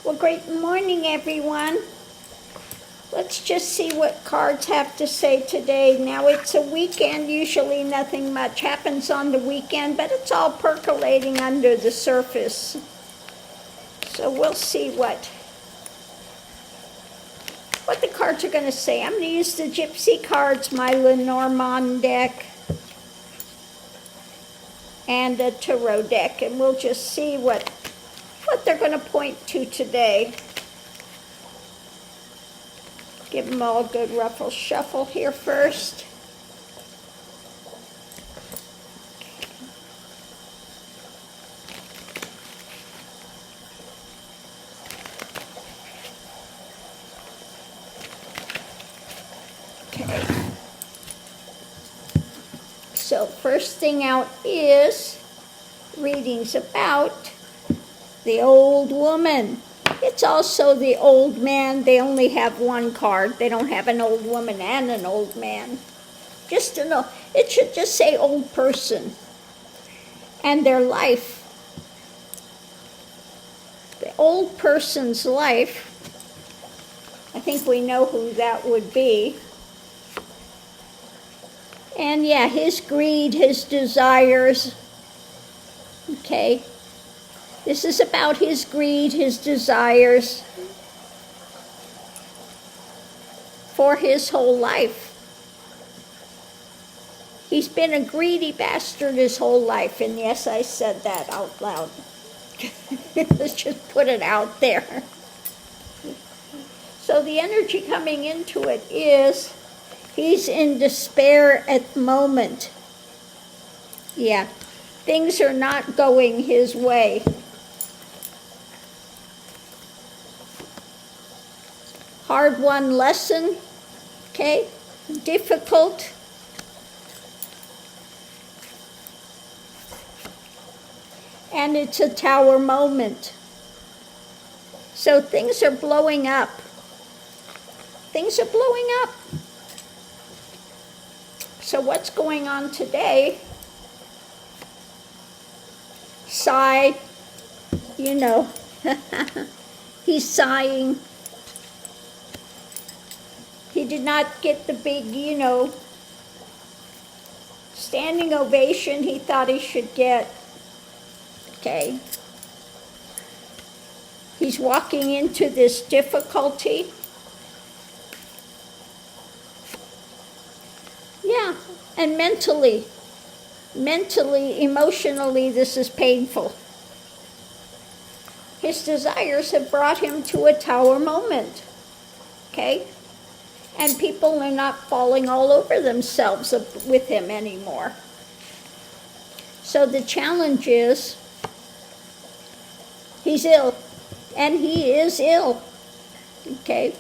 Well, great morning, everyone. Let's just see what cards have to say today. Now, it's a weekend. Usually nothing much happens on the weekend, but it's all percolating under the surface. So we'll see what the cards are going to say. I'm going to use the Gypsy cards, my Lenormand deck, and a Tarot deck, and we'll just see what they're going to point to today. Give them all a good ruffle shuffle here first. Okay. So first thing out is readings about the old woman. It's also the old man. They only have one card. They don't have an old woman and an old man. Just to know, it should just say old person and their life. The old person's life, I think we know who that would be. And yeah, his greed, his desires. Okay. This is about his greed, his desires for his whole life. He's been a greedy bastard his whole life, and yes, I said that out loud. Let's just put it out there. So the energy coming into it is he's in despair at the moment. Yeah, things are not going his way. Hard-won lesson, okay, difficult. And it's a tower moment. So things are blowing up. Things are blowing up. So what's going on today? Sigh, you know, he's sighing. He did not get the big, standing ovation he thought he should get. Okay. He's walking into this difficulty. Yeah, and mentally, emotionally, this is painful. His desires have brought him to a tower moment. Okay? And people are not falling all over themselves with him anymore. So the challenge is, he's ill, and he is ill, okay?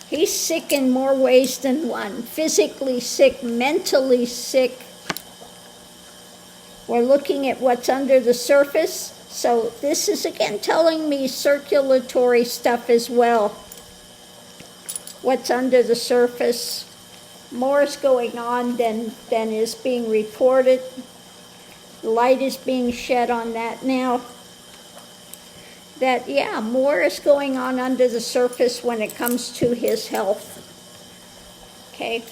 He's sick in more ways than one. Physically sick, mentally sick. We're looking at what's under the surface. So this is again telling me circulatory stuff as well. What's under the surface. More is going on than is being reported. Light is being shed on that now. That, yeah, more is going on under the surface when it comes to his health. Okay.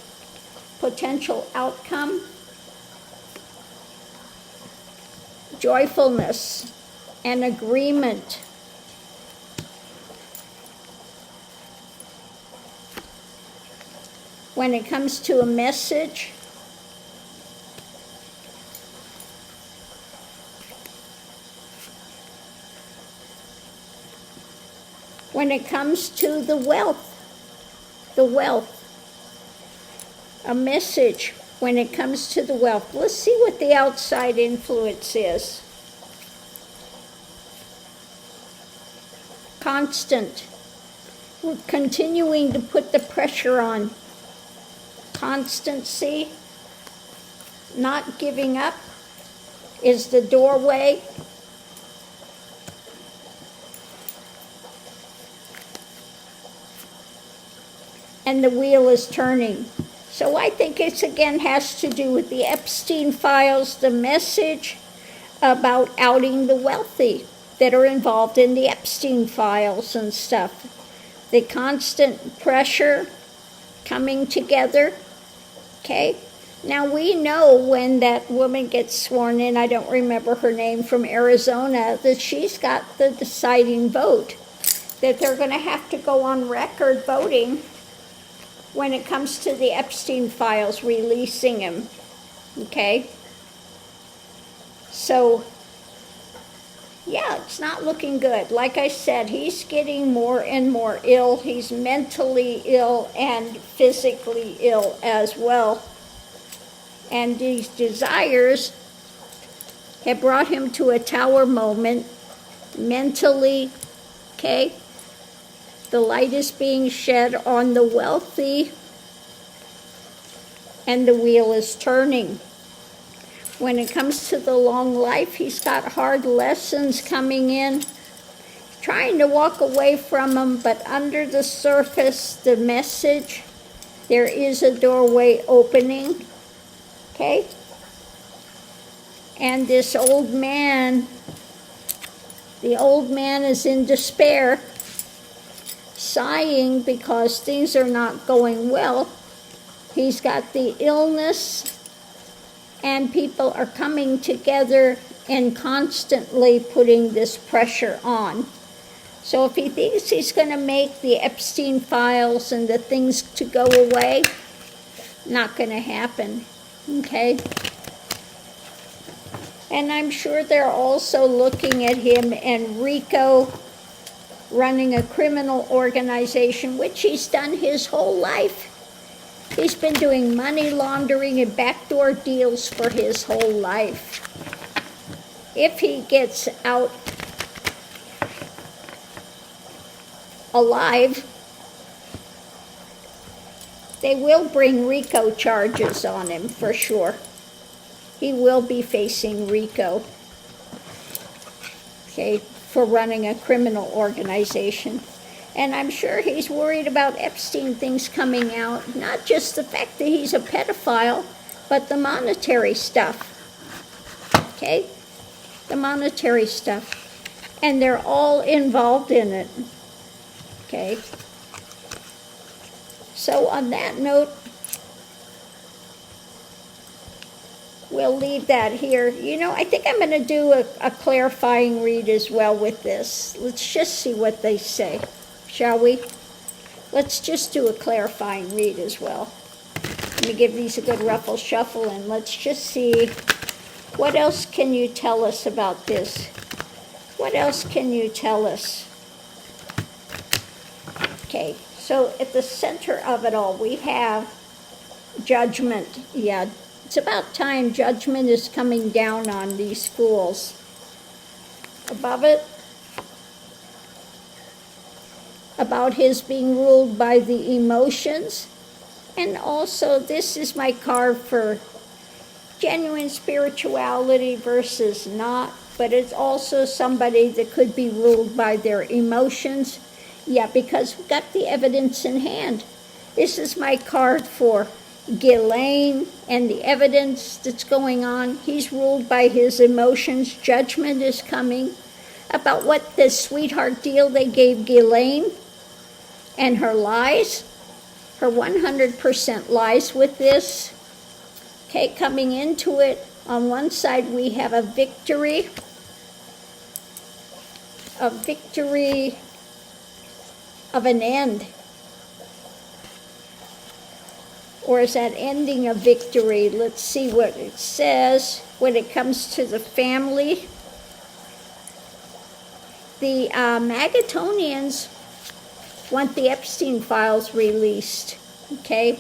Potential outcome. Joyfulness and agreement. When it comes to a message, when it comes to the wealth, a message when it comes to the wealth. Let's see what the outside influence is. Constant. We're continuing to put the pressure on. Constancy, not giving up, is the doorway. And the wheel is turning. So I think it's again has to do with the Epstein files, the message about outing the wealthy. that are involved in the Epstein files and stuff. The constant pressure coming together, okay? Now we know when that woman gets sworn in, I don't remember her name, from Arizona, that she's got the deciding vote, that they're going to have to go on record voting when it comes to the Epstein files, releasing him, okay? So, yeah, it's not looking good. Like I said, he's getting more and more ill. He's mentally ill and physically ill as well. And these desires have brought him to a tower moment mentally, okay? The light is being shed on the wealthy, and the wheel is turning. When it comes to the long life, he's got hard lessons coming in, trying to walk away from them, but under the surface, the message, there is a doorway opening, okay? And this old man, the old man is in despair, sighing because things are not going well. He's got the illness, and people are coming together and constantly putting this pressure on. So if he thinks he's going to make the Epstein files and the things to go away, not going to happen, okay? And I'm sure they're also looking at him and Rico running a criminal organization, which he's done his whole life. He's been doing money laundering and backdoor deals for his whole life. If he gets out alive, they will bring RICO charges on him for sure. He will be facing RICO, okay, for running a criminal organization. And I'm sure he's worried about Epstein things coming out, not just the fact that he's a pedophile, but the monetary stuff, okay? The monetary stuff. And they're all involved in it, okay? So on that note, we'll leave that here. You know, I think I'm going to do a clarifying read as well with this. Let's just see what they say. Shall we? Let's just do a clarifying read as well. Let me give these a good ruffle shuffle, and let's just see, what else can you tell us about this? What else can you tell us? Okay, so at the center of it all, we have judgment. Yeah, it's about time judgment is coming down on these fools. Above it, about his being ruled by the emotions. And also, this is my card for genuine spirituality versus not, but it's also somebody that could be ruled by their emotions. Yeah, because we've got the evidence in hand. This is my card for Ghislaine and the evidence that's going on. He's ruled by his emotions. Judgment is coming about what the sweetheart deal they gave Ghislaine and her lies, her 100% lies with this. Okay, coming into it, on one side we have a victory of an end. Or is that ending a victory? Let's see what it says when it comes to the family. The Magatonians want the Epstein files released, okay?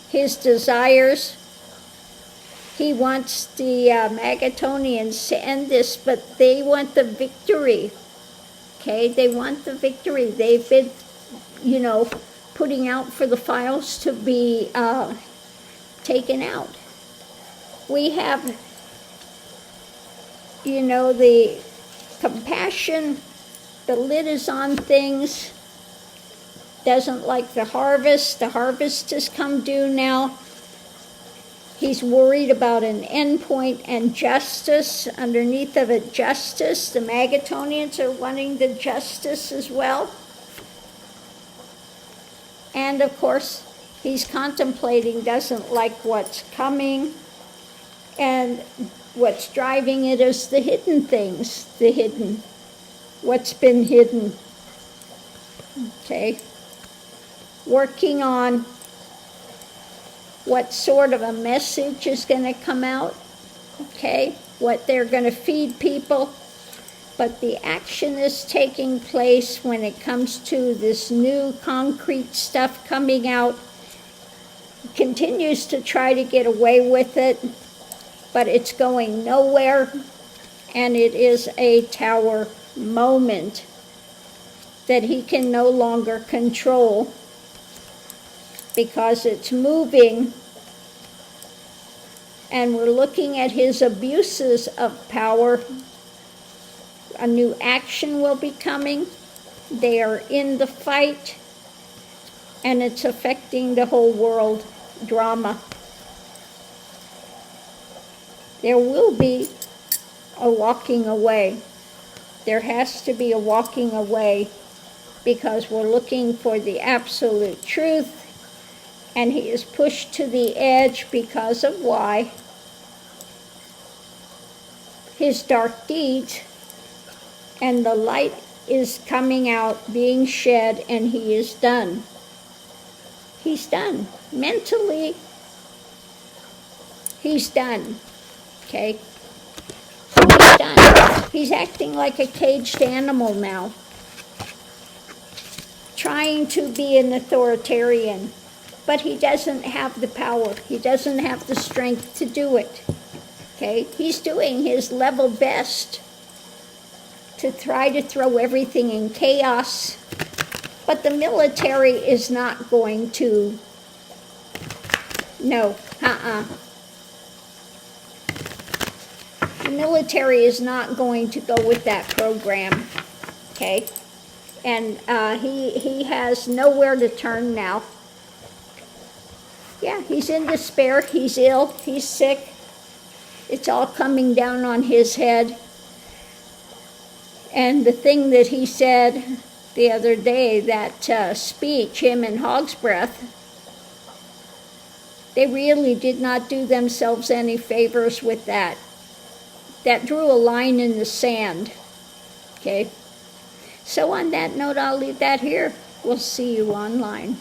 His desires, he wants the Magatonians to end this, but they want the victory, okay? They want the victory. They've been, you know, putting out for the files to be taken out. We have, you know, the compassion, the lid is on things, doesn't like the harvest. The harvest has come due now. He's worried about an endpoint and justice. Underneath of it, justice. The Magatonians are wanting the justice as well. And of course, he's contemplating, doesn't like what's coming. And what's driving it is the hidden things, what's been hidden. Okay. Working on what sort of a message is going to come out, okay, what they're going to feed people. But the action is taking place when it comes to this new concrete stuff coming out. He continues to try to get away with it, but it's going nowhere, and it is a tower moment that he can no longer control, because it's moving, and we're looking at his abuses of power. A new action will be coming. They are in the fight, and it's affecting the whole world. Drama. There will be a walking away. There has to be a walking away, because we're looking for the absolute truth. And he is pushed to the edge because of why? His dark deeds, and the light is coming out, being shed, and he is done. He's done. Mentally, he's done. Okay? He's done. He's acting like a caged animal now, trying to be an authoritarian. But he doesn't have the power. He doesn't have the strength to do it. Okay? He's doing his level best to try to throw everything in chaos. But the military is not going to. No. The military is not going to go with that program. Okay? And he has nowhere to turn now. Yeah, he's in despair, he's ill, he's sick. It's all coming down on his head. And the thing that he said the other day, that speech, him and Hog's Breath, they really did not do themselves any favors with that. That drew a line in the sand. Okay? So on that note, I'll leave that here. We'll see you online.